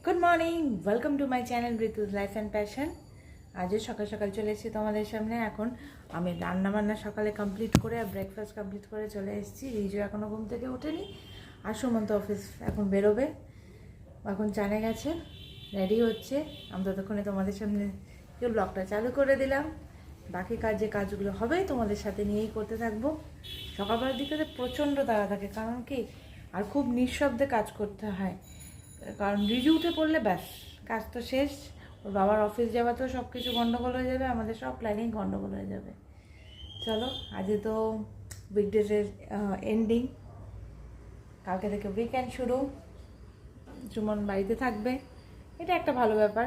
Good morning, welcome to my channel Ritu's life and passion. আজও সকাল সকাল চলে এসেছি তোমাদের সামনে। এখন আমি রান্নাবান্না সকালে কমপ্লিট করে ব্রেকফাস্ট কমপ্লিট করে চলে এসেছি। রিজু এখনও ঘুম থেকে ওঠেনি, আর সুমন্ত অফিস এখন বেরোবে। এখন জানে গেছে, রেডি হচ্ছে। আমি ততক্ষণে তোমাদের সামনে কেউ ব্লগটা চালু করে দিলাম। বাকি কাজগুলো হবে তোমাদের সাথে নিয়েই করতে থাকবো। সকালবেলার দিকে তো প্রচণ্ড তাড়া থাকে, কারণ কি আর খুব নিঃশব্দে কাজ করতে হয়। কারণ রিজু উঠে পড়লে ব্যাস কাজ তো শেষ। ওর বাবার অফিস যাওয়া তো সব কিছু গন্ডগোল হয়ে যাবে, আমাদের সব প্ল্যানিং গন্ডগোল হয়ে যাবে। চলো, আজকে তো উইকডেজের এন্ডিং, কালকে থেকে উইকেন্ড শুরু। সুমন বাড়িতে থাকবে, এটা একটা ভালো ব্যাপার।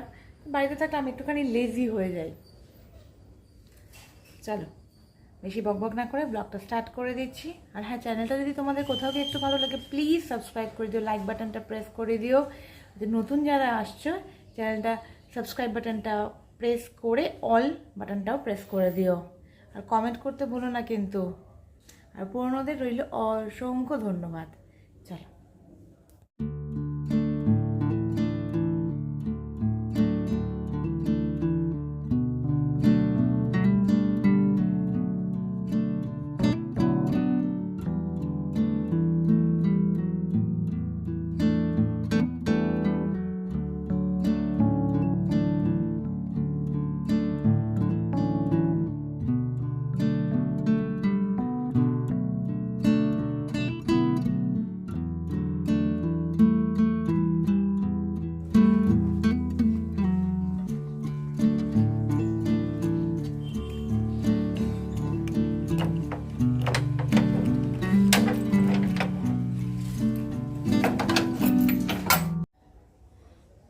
বাড়িতে থাকলে আমি একটুখানি লেজি হয়ে যাই। চলো, বেশি বকবক না করে ব্লগটা স্টার্ট করে দিচ্ছি। আর হ্যাঁ, চ্যানেলটা যদি তোমাদের কোথাও গিয়ে একটু ভালো লাগে, প্লিজ সাবস্ক্রাইব করে দিও, লাইক বাটনটা প্রেস করে দিও। যে নতুন যারা আসছো, চ্যানেলটা সাবস্ক্রাইব বাটনটা প্রেস করে অল বাটনটাও প্রেস করে দিও। আর কমেন্ট করতে ভুলো না কিন্তু। আর পুরোনোদের রইল অসংখ্য ধন্যবাদ। চলো।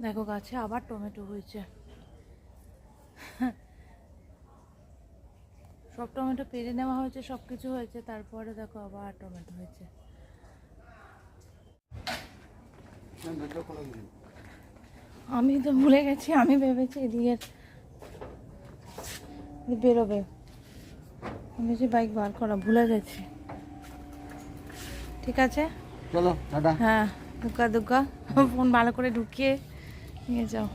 দেখো, গাছে আবার টমেটো হয়েছে। সব টমেটো পেরে নেওয়া হয়েছে, সব কিছু হয়েছে, তারপরে দেখো আবার টমেটো হয়েছে। আমি তো ভুলে গেছি, আমি ভেবেছি এদিকে বেরোবে, আমি যে বাইক বার করা ভুলে গেছি। ঠিক আছে, চলো টাটা। হ্যাঁ, দুগ্গা ফোন ভালো করে ঢুকিয়ে নিয়ে যাও।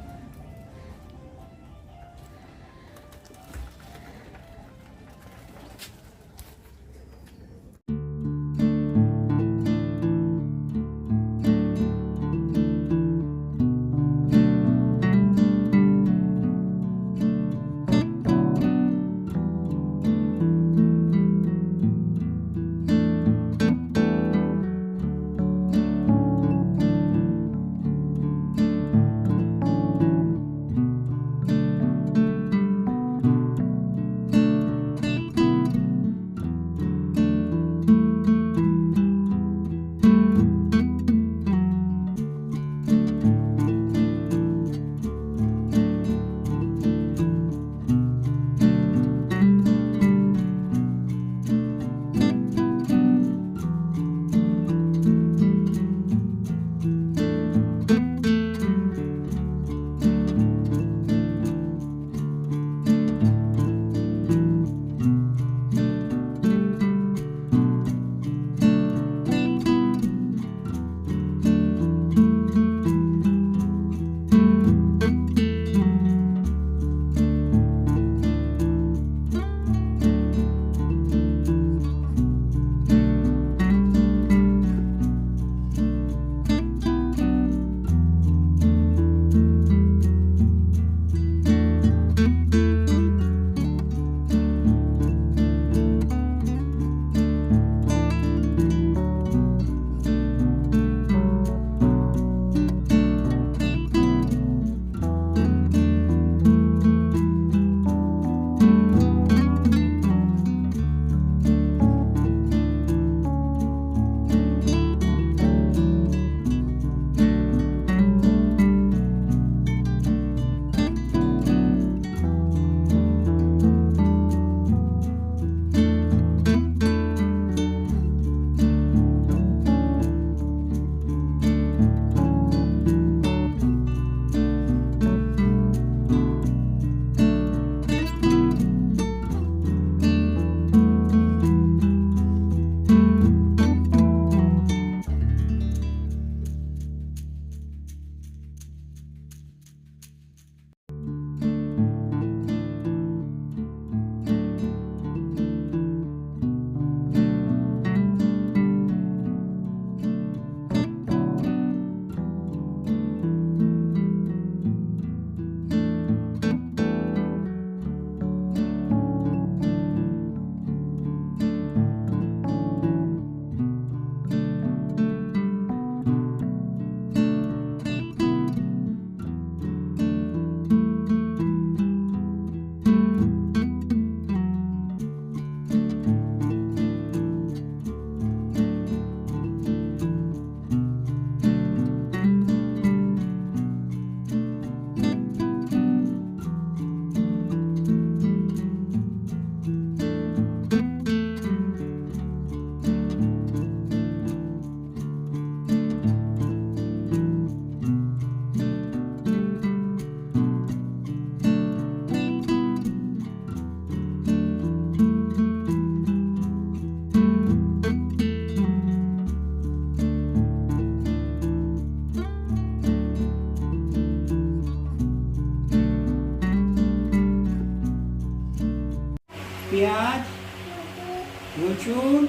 রসুন,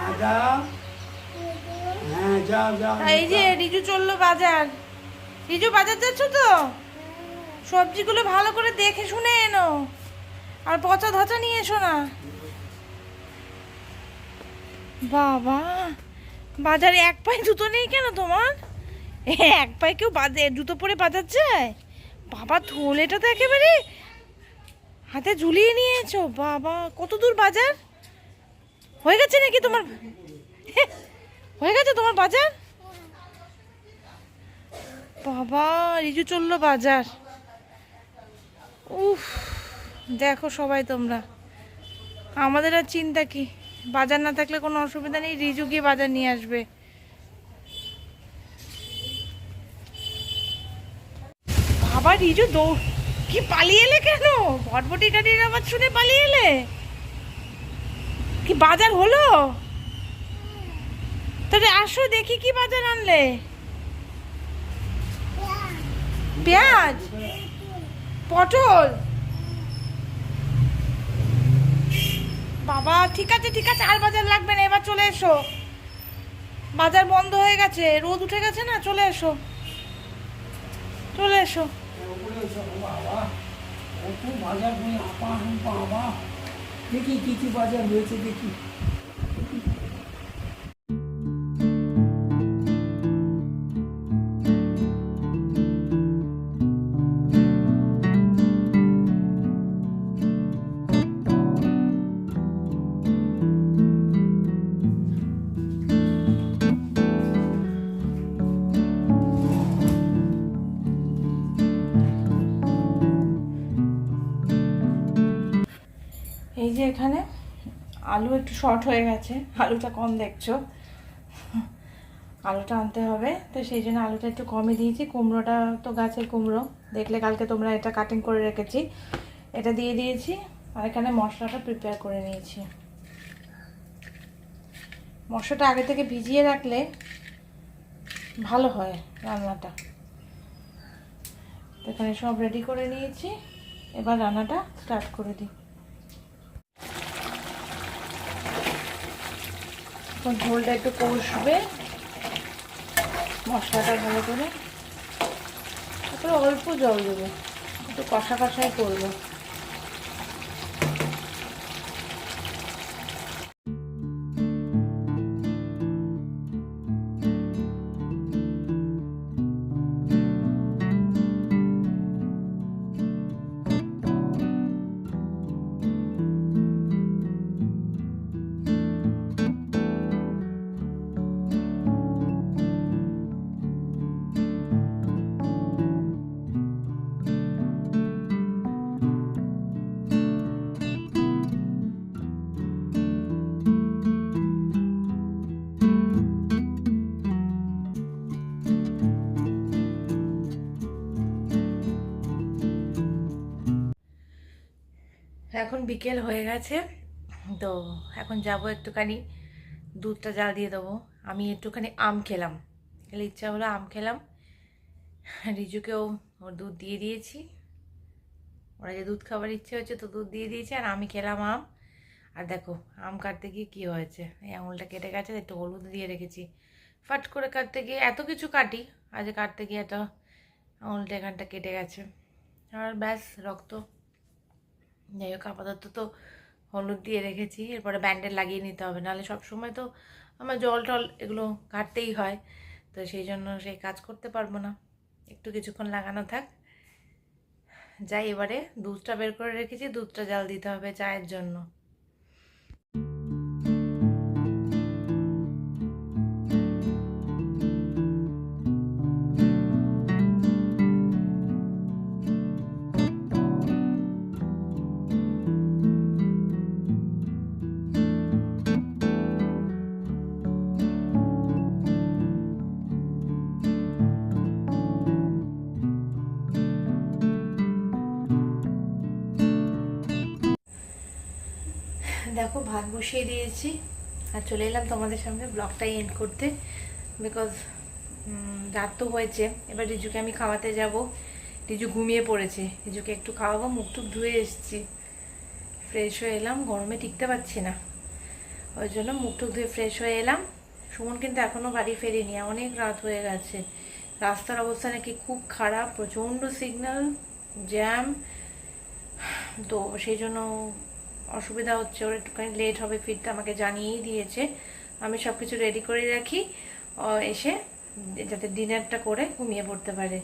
আদা। হ্যাঁ, যাও যাও। এই যে রিজু চললো বাজার। রিজু বাজার যাচ্ছ তো? সবজিগুলো ভালো করে দেখে শুনে এনো, আর পচা ধচা নিয়ে এসো না। বাবা, বাজারে এক পায়ে জুতো নেই কেন তোমার? এক পায়ে কেউ জুতো পরে বাজার যায়? বাবা, থলেটা তো একেবারে হাতে ঝুলিয়ে নিয়েছো। বাবা, কত দূর বাজার হয়ে গেছে নাকি তোমার? হয়ে গেছে তোমার বাজার? বাবা, রিজু চললো বাজার। উফ, দেখো সবাই তোমরা, আমাদের আর চিন্তা কি, বাজার না থাকলে কোনো অসুবিধা নেই, রিজু গিয়ে বাজার নিয়ে আসবে। বাবা, রিজু কি পালিয়ে এলে কেন? ভটভটি গাড়ির আওয়াজ শুনে পালিয়ে এলে? কি বাজার হলো? তাহলে আসো, দেখি কি বাজার আনলে। পেঁয়াজ, পটল। বাবা, ঠিক আছে ঠিক আছে, আর বাজার লাগবে না, এবার চলে এসো। বাজার বন্ধ হয়ে গেছে, রোদ উঠে গেছে না, চলে এসো চলে এসো। বাবা, কত বাজার করে আপা বাবা। দেখি কি কি বাজার হয়েছে দেখি। এই যে এখানে আলু একটু শর্ট হয়ে গেছে, আলুটা কম দেখছো, আলুটা আনতে হবে, তো সেই জন্য আলুটা একটু কমই দিয়েছি। কুমড়োটা তো গাছের কুমড়ো, দেখলে কালকে তোমরা, এটা কাটিং করে রেখেছি, এটা দিয়ে দিয়েছি। আর এখানে মশলাটা প্রিপেয়ার করে নিয়েছি। মশলাটা আগে থেকে ভিজিয়ে রাখলে ভালো হয় রান্নাটা। এখানে সব রেডি করে নিয়েছি, এবার রান্নাটা স্টার্ট করে দিই। ঝোলটা একটু কষবে, মশলাটা ভালো করে, তারপরে অল্প জল দেবো, একটু কষা কষাই করবো। এখন বিকেল হয়ে গেছে, তো এখন যাব একটুখানি দুধটা জাল দিয়ে দেবো। আমি একটুখানি আম খেলাম, খেলে ইচ্ছা হলো আম খেলাম। রিজুকেও ওর দুধ দিয়ে দিয়েছি, ওরা যে দুধ খাবার ইচ্ছে হচ্ছে তো দুধ দিয়ে দিয়েছি, আর আমি খেলাম আম। আর দেখো, আম কাটতে গিয়ে কী হয়েছে, এই আঙুলটা কেটে গেছে, একটু হলুদ দিয়ে রেখেছি। ফাট করে কাটতে গিয়ে, এত কিছু কাটি, আজ কাটতে গিয়ে একটা আঙুলটা এখানটা কেটে গেছে, আর ব্যাস রক্ত। যাই হোক, আপাতত তো হলুদ দিয়ে রেখেছি, এরপরে ব্যান্ডেড লাগিয়ে নিতে হবে, নাহলে সবসময় তো আমার জল টল এগুলো কাটতেই হয়, তো সেই জন্য সেই কাজ করতে পারবো না। একটু কিছুক্ষণ লাগানো থাক, যাই এবারে দুধটা বের করে রেখেছি, দুধটা জাল দিতে হবে চায়ের জন্য। দেখো, ভাত বসিয়ে দিয়েছি আর চলে এলাম তোমাদের সামনে ব্লগটাই এন্ড করতে, বিকজ রাত তো হয়েছে। এবার রিজুকে আমি খাওয়াতে যাব, রিজু ঘুমিয়ে পড়েছে, রিজুকে একটু খাওয়াবো। মুখ টুক ধুয়ে এসেছি, ফ্রেশ হয়ে এলাম, গরমে টিকতে পারছি না। ওই জন্য মুখ টুক ধুয়ে ফ্রেশ হয়ে এলাম। সুমন কিন্তু এখনও বাড়ি ফেরেনি, অনেক রাত হয়ে গেছে। রাস্তার অবস্থা নাকি খুব খারাপ, প্রচণ্ড সিগন্যাল জ্যাম, তো সেই জন্য অসুবিধা হচ্ছে, ওর একটুখানি লেট হবে ফিরতে, আমাকে জানিয়েই দিয়েছে। আমি সব কিছু রেডি করে রাখি এসে, যাতে ডিনারটা করে ঘুমিয়ে পড়তে পারে।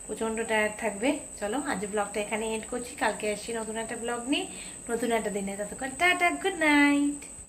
প্রচণ্ড টায়ার্ড থাকবে। চলো আজ ব্লগটা এখানে এন্ড করছি, কালকে আসছি নতুন একটা ব্লগ নিয়ে নতুন একটা দিনে। ততক্ষণ টাটা, গুড নাইট।